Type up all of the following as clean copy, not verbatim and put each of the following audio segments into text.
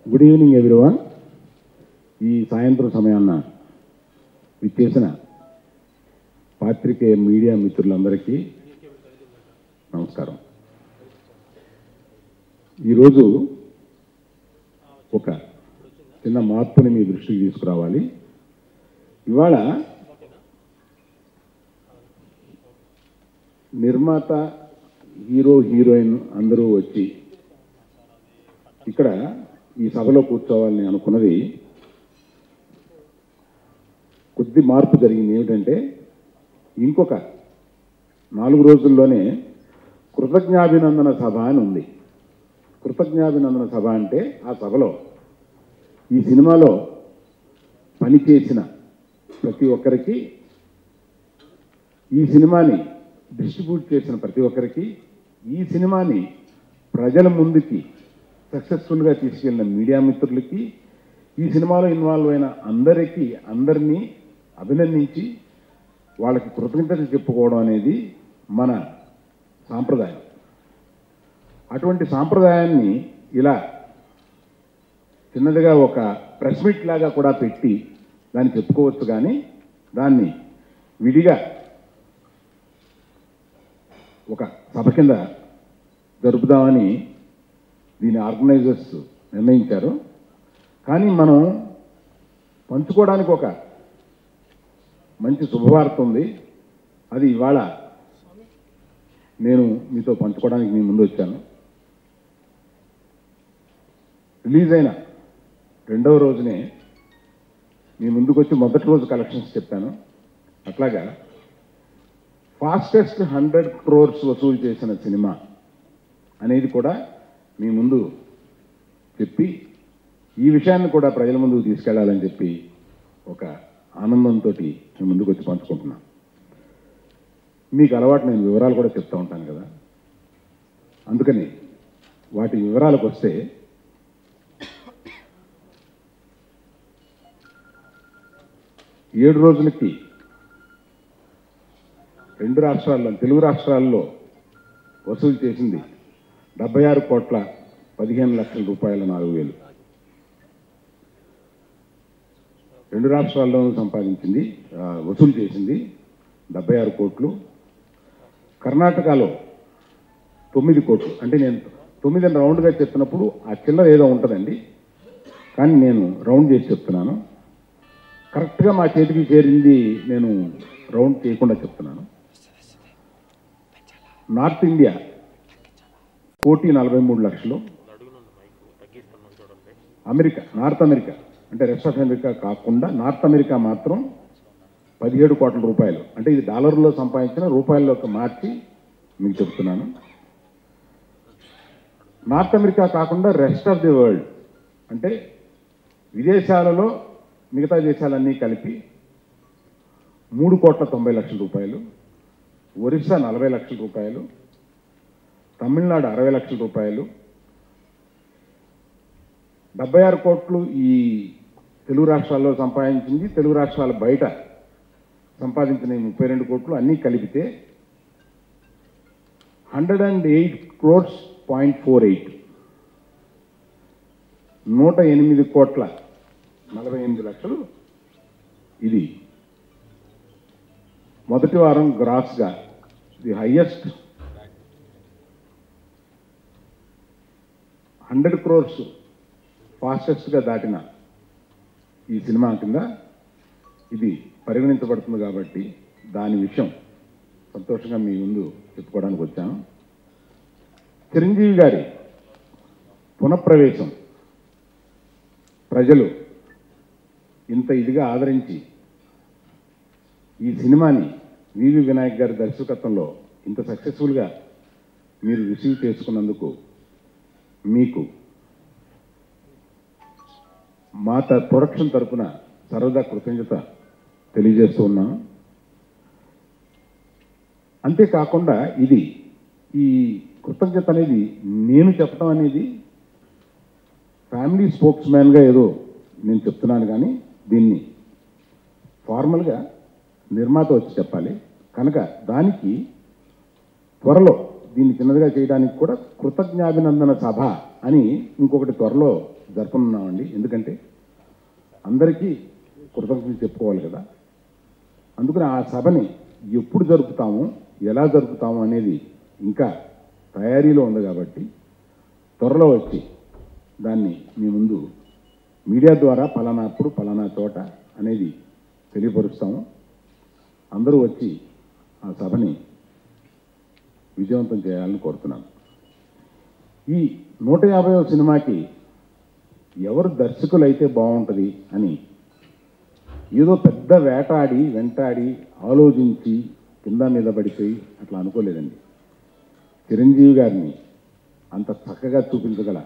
Good evening everyone. ఈ సాయంత్రం సమయాన్న విచ్చేసిన పాత్రికేయ మీడియా మిత్రులందరికీ నమస్కారం. ఈరోజు ఒక చిన్న మార్పుని మీ దృష్టికి తీసుకురావాలి. ఇవాళ నిర్మాత, హీరో, హీరోయిన్ అందరూ వచ్చి ఇక్కడ ఈ సభలో కూర్చోవాలని అనుకున్నది కొద్ది మార్పు జరిగింది. ఏమిటంటే ఇంకొక 4 రోజుల్లోనే కృతజ్ఞాభినందన సభ అని ఉంది. కృతజ్ఞాభినందన సభ అంటే ఆ సభలో ఈ సినిమాలో పనిచేసిన ప్రతి ఒక్కరికి, ఈ సినిమాని డిస్ట్రిబ్యూట్ చేసిన ప్రతి ఒక్కరికి, ఈ సినిమాని ప్రజల ముందుకి సక్సెస్ఫుల్గా తీసుకెళ్ళిన మీడియా మిత్రులకి, ఈ సినిమాలో ఇన్వాల్వ్ అయిన అందరినీ అభినందించి వాళ్ళకి కృతజ్ఞతలు చెప్పుకోవడం అనేది మన సాంప్రదాయం. అటువంటి సాంప్రదాయాన్ని ఇలా చిన్నదిగా ఒక ప్రెస్ మీట్ లాగా కూడా పెట్టి దాన్ని చెప్పుకోవచ్చు, కానీ దాన్ని విడిగా ఒక సభ కింద జరుపుదామని దీని ఆర్గనైజర్స్ నిర్ణయించారు. కానీ మనం పంచుకోవడానికి ఒక మంచి శుభవార్త ఉంది. అది ఇవాళ నేను మీతో పంచుకోవడానికి మీ ముందు వచ్చాను. రిలీజ్ అయిన 2వ రోజునే మీ ముందుకు వచ్చి మొదటి రోజు కలెక్షన్స్ చెప్పాను. అట్లాగా ఫాస్టెస్ట్ 100 crores వసూలు చేసిన సినిమా అనేది కూడా మీ ముందు చెప్పి ఈ విషయాన్ని కూడా ప్రజల ముందుకు తీసుకెళ్లాలని చెప్పి ఒక ఆనందంతో మీ ముందుకు వచ్చి పంచుకుంటున్నాను. మీకు అలవాటు నేను వివరాలు కూడా చెప్తూ ఉంటాను కదా, అందుకని వాటి వివరాలకు వస్తే, ఏడు రోజులకి 2 రాష్ట్రాల్లో, తెలుగు రాష్ట్రాల్లో వసూలు చేసింది 76,15,00,000 2 రాష్ట్రాల్లోనూ సంపాదించింది, వసూలు చేసింది 76 కోట్లు. కర్ణాటకలో 9 కోట్లు. అంటే నేను 9 రౌండ్గా చెప్తున్నప్పుడు ఆ చిల్లర ఏదో ఉంటుందండి, కానీ నేను రౌండ్ చేసి చెప్తున్నాను. కరెక్ట్గా మా చేతికి చేరింది నేను రౌండ్ చేయకుండా చెప్తున్నాను. North India 1,43,00,000. America, north America అంటే రెస్ట్ ఆఫ్ అమెరికా కాకుండా నార్త్ అమెరికా మాత్రం 17 కోట్ల రూపాయలు. అంటే ఇది డాలర్లో సంపాదించిన రూపాయల్లోకి మార్చి మీకు చెప్తున్నాను. నార్త్ అమెరికా కాకుండా రెస్ట్ ఆఫ్ ది వరల్డ్ అంటే విదేశాలలో మిగతా దేశాలన్నీ కలిపి 3,90,00,000 రూపాయలు. ఒరిస్సా 40 లక్షల రూపాయలు. తమిళనాడు 60 లక్షల రూపాయలు. 76 కోట్లు ఈ తెలుగు రాష్ట్రాల్లో సంపాదించింది. తెలుగు రాష్ట్రాల బయట సంపాదించిన 32 కోట్లు అన్నీ కలిపితే 108 crores 0.48, 108 కోట్ల 48 లక్షలు. ఇది మొదటి వారం గ్రాస్గా ది హైయెస్ట్. 100 crores ఫాస్టెస్ట్గా దాటిన ఈ సినిమా కింద ఇది పరిగణించబడుతుంది. కాబట్టి దాని విషయం సంతోషంగా మీ ముందు చెప్పుకోవడానికి వచ్చాను. చిరంజీవి గారి పునఃప్రవేశం ప్రజలు ఇంత ఇదిగా ఆదరించి ఈ సినిమాని వివి వినాయక్ గారి దర్శకత్వంలో ఇంత సక్సెస్ఫుల్గా మీరు రిసీవ్ చేసుకున్నందుకు మీకు మా ప్రొడక్షన్ తరఫున సర్వదా కృతజ్ఞత తెలియజేస్తూ ఉన్నాను. అంతేకాకుండా ఇది ఈ కృతజ్ఞత అనేది నేను చెప్పడం అనేది ఫ్యామిలీ స్పోక్స్ మ్యాన్గా ఏదో నేను చెప్తున్నాను, కానీ దీన్ని ఫార్మల్గా నిర్మాత వచ్చి చెప్పాలి కనుక దానికి త్వరలో దీన్ని చిన్నదిగా చేయడానికి కూడా కృతజ్ఞాభినందన సభ అని ఇంకొకటి త్వరలో జరపనున్నామండి. ఎందుకంటే అందరికీ కృతజ్ఞతలు చెప్పుకోవాలి కదా. అందుకని ఆ సభని ఎప్పుడు జరుపుతాము, ఎలా జరుపుతాము అనేది ఇంకా తయారీలో ఉంది. కాబట్టి త్వరలో వచ్చి దాన్ని మీ ముందు మీడియా ద్వారా పలానా అప్పుడు పలానా చోట అనేది తెలియపరుస్తాము. అందరూ వచ్చి ఆ సభని విజయవంతం చేయాలని కోరుతున్నాను. ఈ 150వ సినిమాకి ఎవరు దర్శకులైతే బాగుంటుంది అని ఏదో పెద్ద వెంటాడి ఆలోచించి కింద మీద పడిపోయి అట్లా అనుకోలేదండి. చిరంజీవి గారిని అంత చక్కగా చూపించగల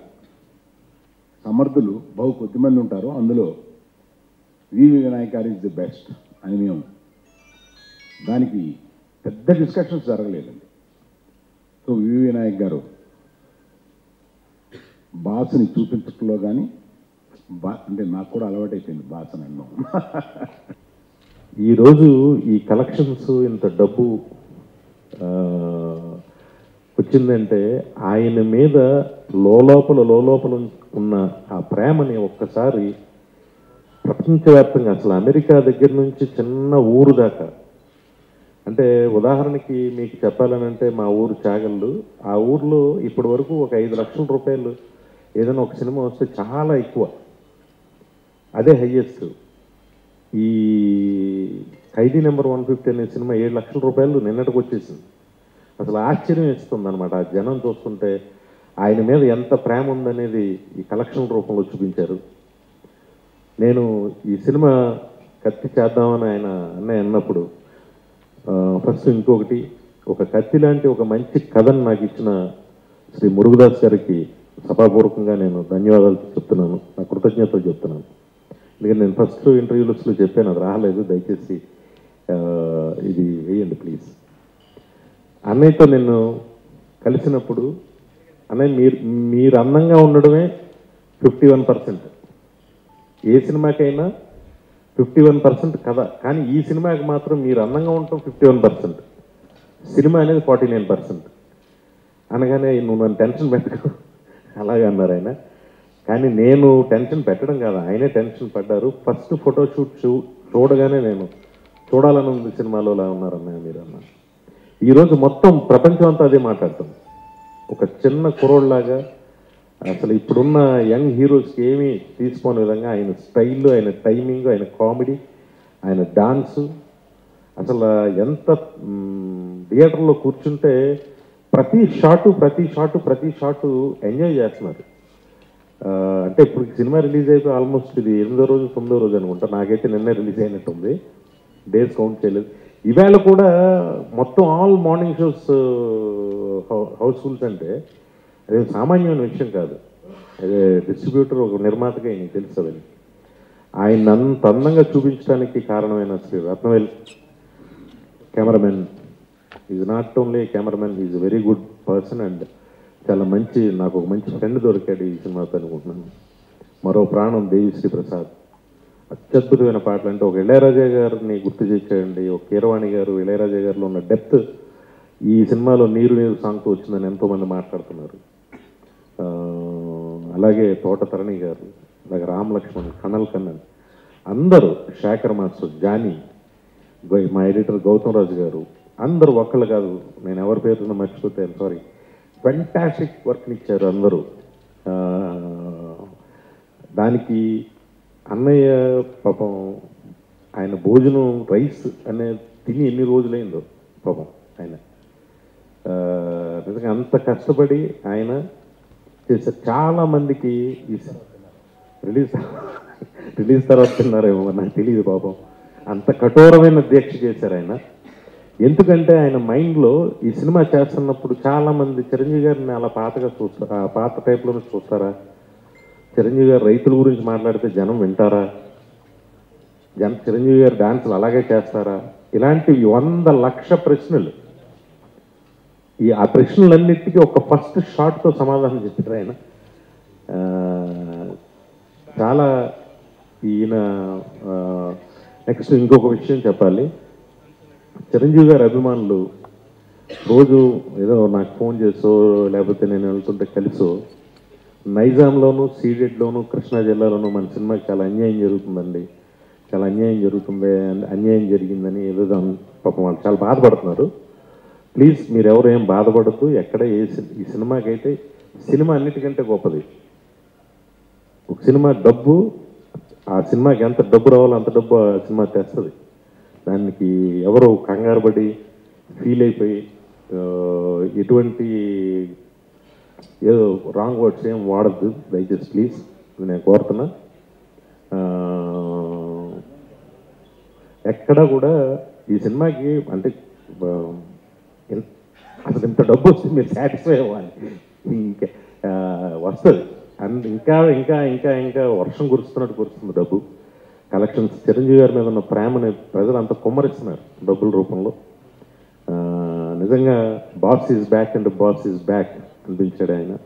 సమర్థులు బహు కొద్దిమంది ఉంటారు. అందులో వివి వినాయక్ గారు ఇస్ ది బెస్ట్ అని మేము దానికి పెద్ద డిస్కషన్స్ జరగలేదండి. సో వివి వినాయక్ గారు బాసుని చూపించడంలో కానీ అంటే నాకు కూడా అలవాటైపోయింది బాస్ అని అన్నాం. ఈరోజు ఈ కలెక్షన్స్ ఇంత డబ్బు వచ్చిందంటే ఆయన మీద లోలోపల ఉన్న ఆ ప్రేమని ఒక్కసారి ప్రపంచవ్యాప్తంగా అసలు అమెరికా దగ్గర నుంచి చిన్న ఊరు దాకా, అంటే ఉదాహరణకి మీకు చెప్పాలనంటే మా ఊరు చాగళ్ళు, ఆ ఊర్లో ఇప్పటి వరకు ఒక 5 లక్షల రూపాయలు ఏదైనా ఒక సినిమా వస్తే చాలా ఎక్కువ, అదే హయ్యెస్ట్. ఈ ఖైదీ నెంబర్ 150 అనే సినిమా 7 లక్షల రూపాయలు నిన్నటికి వచ్చేసింది. అసలు ఆశ్చర్యం ఇస్తుంది అనమాట ఆ జనం చూస్తుంటే. ఆయన మీద ఎంత ప్రేమ ఉందనేది ఈ కలెక్షన్ రూపంలో చూపించారు. నేను ఈ సినిమా కత్తి చేద్దామని ఆయన అన్నయ్య అన్నప్పుడు ఫస్ట్ ఇంకొకటి, ఒక కత్తి లాంటి ఒక మంచి కథను నాకు ఇచ్చిన శ్రీ మురుగదాస్ గారికి సభాపూర్వకంగా నేను ధన్యవాదాలు చెప్తున్నాను, నా కృతజ్ఞతలు చెప్తున్నాను. ఎందుకంటే నేను ఫస్ట్ ఇంటర్వ్యూస్లో చెప్పాను, అది రాలేదు, దయచేసి ఇది వేయండి ప్లీజ్. అన్నయ్యతో నేను కలిసినప్పుడు అన్నయ్య మీరు అందంగా ఉండడమే 51%, ఏ సినిమాకైనా 51% కథ, కానీ ఈ సినిమాకి మాత్రం మీరు అందంగా ఉండటం 51%, సినిమా అనేది 49% అనగానే నువ్వు నన్ను టెన్షన్ పెట్టకు అలాగే అన్నారు ఆయన. కానీ నేను టెన్షన్ పెట్టడం కాదు, ఆయనే టెన్షన్ పడ్డారు. ఫస్ట్ ఫోటోషూట్ చూడగానే నేను చూడాలని ఉంది సినిమాలో అలా ఉన్నారన్నయ్య మీరు అన్న. ఈరోజు మొత్తం ప్రపంచం అంతా అదే మాట్లాడుతుంది. ఒక చిన్న కుర్రోడ్లాగా అసలు ఇప్పుడున్న యంగ్ హీరోస్కి ఏమీ తీసుకోని విధంగా ఆయన స్టైల్, ఆయన టైమింగ్, ఆయన కామెడీ, ఆయన డాన్సు, అసలు ఎంత థియేటర్లో కూర్చుంటే ప్రతి షాటు ఎంజాయ్ చేస్తున్నారు. అంటే ఇప్పుడు సినిమా రిలీజ్ అయిపోయి ఆల్మోస్ట్ ఇది 8వ రోజు 9వ రోజు అనుకుంటా, నాకైతే నిన్నే రిలీజ్ అయినట్టుంది, డేస్ కౌంట్ చేయలేదు. ఈవేళ కూడా మొత్తం ఆల్ మార్నింగ్ షోస్ హౌస్ఫుల్స్ అంటే అదే సామాన్యమైన విషయం కాదు. అదే డిస్ట్రిబ్యూటర్, ఒక నిర్మాతగా నీకు తెలుస్తుందని ఆయన అంత అందంగా చూపించడానికి కారణమైన Shri Rathnavel cameraman is not only cameraman, is very good person and చాలా మంచి, నాకు ఒక మంచి ఫ్రెండ్ దొరికాడు ఈ సినిమాతో అనుకుంటున్నాను. మరో ప్రాణం దేవిశ్రీ ప్రసాద్, అత్యద్భుతమైన పాటలు. అంటే ఒక ఇళయరాజా గారిని గుర్తు చేసేయండి, ఒక కీరవాణి గారు, ఇళయరాజా గారిలో ఉన్న డెప్త్ ఈ సినిమాలో నీరు సాంగ్తో వచ్చిందని ఎంతోమంది మాట్లాడుతున్నారు. అలాగే తోట తరణి గారు, అలాగే రామ్ లక్ష్మణ్, కనల్ కన్నన్, అందరూ, శేఖర్ మాస్టర్, జానీ, మా ఎడిటర్ గౌతమ్ రాజు గారు, అందరూ ఒక్కళ్ళు కాదు, నేను ఎవరి పేరున మర్చిపోతే సారీ, ఫెంటాస్టిక్ వర్క్ని ఇచ్చారు అందరూ. దానికి అన్నయ్య పాపం ఆయన భోజనం రైస్ అనే తిని ఎన్ని రోజులైందో పాపం ఆయన, నిజంగా అంత కష్టపడి ఆయన చేశారు. చాలామందికి రిలీజ్ తర్వాత తిన్నారేమో నాకు తెలియదు పాపం, అంత కఠోరమైన దీక్ష చేశారు ఆయన. ఎందుకంటే ఆయన మైండ్లో ఈ సినిమా చేస్తున్నప్పుడు చాలామంది చిరంజీవి గారిని అలా పాతగా చూస్తారా, పాత టైప్లోనే చూస్తారా, చిరంజీవి గారు రైతుల గురించి మాట్లాడితే జనం వింటారా, చిరంజీవి గారు డాన్సులు అలాగే చేస్తారా, ఇలాంటివి 100 లక్ష ప్రశ్నలు. ఆ ప్రశ్నలన్నిటికీ ఒక ఫస్ట్ షాట్తో సమాధానం చెప్పారు ఆయన. చాలా ఈయన నెక్స్ట్ ఇంకొక విషయం చెప్పాలి, చిరంజీవి గారి అభిమానులు రోజు ఏదో నాకు ఫోన్ చేసో లేకపోతే నేను వెళ్తుంటే కలిసో నైజాంలోను సీడెడ్లోను కృష్ణా జిల్లాలోను మన సినిమాకి చాలా అన్యాయం జరుగుతుందండి, చాలా అన్యాయం జరుగుతుంది, అన్యాయం జరిగిందని ఏదో పాపం వాళ్ళు చాలా బాధపడుతున్నారు. ప్లీజ్ మీరు ఎవరు ఏం బాధపడద్దు. ఎక్కడ ఈ సినిమాకైతే సినిమా అన్నిటికంటే గొప్పది. ఒక సినిమా డబ్బు, ఆ సినిమాకి ఎంత డబ్బు రావాలో అంత డబ్బు ఆ సినిమా తెస్తుంది. దానికి ఎవరు కంగారు పడి ఫీల్ అయిపోయి ఎటువంటి ఏదో రాంగ్ వర్డ్స్ ఏం వాడద్దు దయచేసి ప్లీజ్, నేను కోరుతున్నా. ఎక్కడ కూడా ఈ సినిమాకి అంటే అసలు ఇంత డబ్బు వస్తుంది మీరు సాటిస్ఫై అవ్వాలి, ఇంకా వస్తుంది. అండ్ ఇంకా ఇంకా ఇంకా ఇంకా వర్షం కురుస్తున్నట్టు కురుస్తుంది డబ్బు. కలెక్షన్స్ చిరంజీవి గారి మీద ఉన్న ప్రేమని ప్రజలు అంత కుమ్మరిస్తున్నారు డబ్బుల రూపంలో. నిజంగా boss is back and boss is back అనిపించాడు ఆయన.